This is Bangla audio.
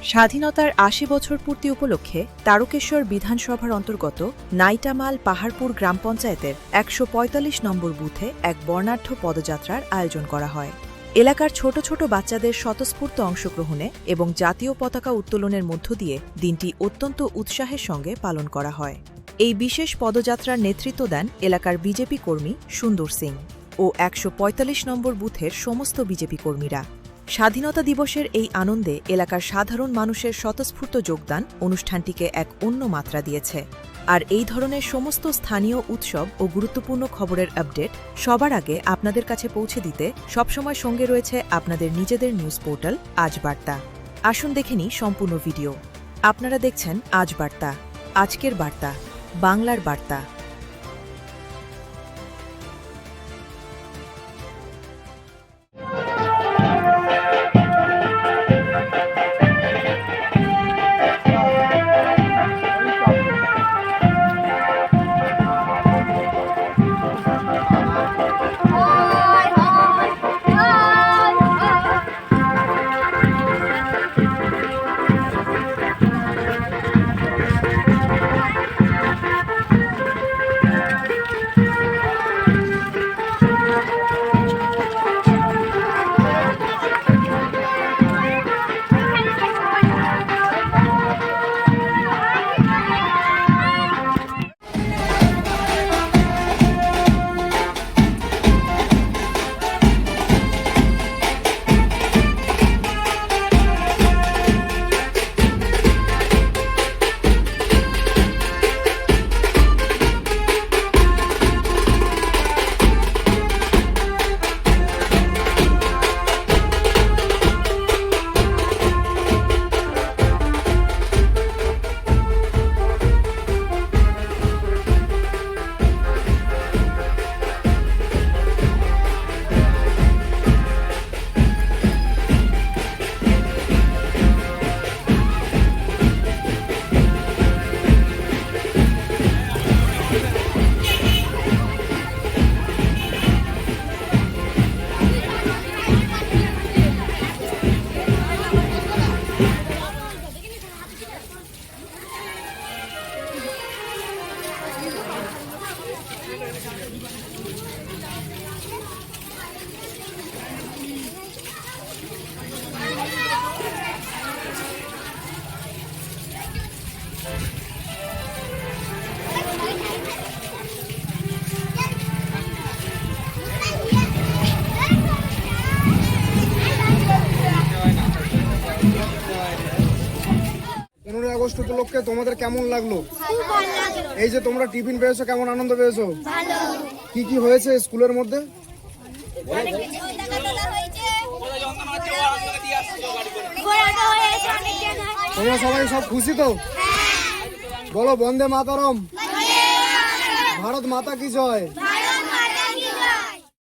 স্বাধীনতার ৮০ বছর পূর্তি উপলক্ষে তারকেশ্বর বিধানসভার অন্তর্গত নাইটামাল পাহাড়পুর গ্রাম পঞ্চায়েতের ১৪৫ নম্বর বুথে এক বর্ণাঢ্য পদযাত্রার আয়োজন করা হয়। এলাকার ছোট ছোট বাচ্চাদের স্বতঃস্ফূর্ত অংশগ্রহণে এবং জাতীয় পতাকা উত্তোলনের মধ্য দিয়ে দিনটি অত্যন্ত উৎসাহের সঙ্গে পালন করা হয়। এই বিশেষ পদযাত্রার নেতৃত্ব দেন এলাকার বিজেপি কর্মী সুন্দর সিং ও ১৪৫ নম্বর বুথের সমস্ত বিজেপি কর্মীরা। স্বাধীনতা দিবসের এই আনন্দে এলাকার সাধারণ মানুষের স্বতঃস্ফূর্ত যোগদান অনুষ্ঠানটিকে এক অন্য মাত্রা দিয়েছে। আর এই ধরনের সমস্ত স্থানীয় উৎসব ও গুরুত্বপূর্ণ খবরের আপডেট সবার আগে আপনাদের কাছে পৌঁছে দিতে সবসময় সঙ্গে রয়েছে আপনাদের নিজেদের নিউজ পোর্টাল আজ বার্তা। আসুন দেখে নিই সম্পূর্ণ ভিডিও। আপনারা দেখছেন আজ বার্তা, আজকের বার্তা, বাংলার বার্তা। আগস্ট উপলক্ষে তোমাদের কেমন লাগলো? এই যে তোমরা টিফিন পেয়েছো, কেমন আনন্দ পেয়েছো? কি কি হয়েছে স্কুলের মধ্যে? তোমরা সবাই সব খুশি তো? বলো বন্দে মাতরম, ভারত মাতা কি জয়।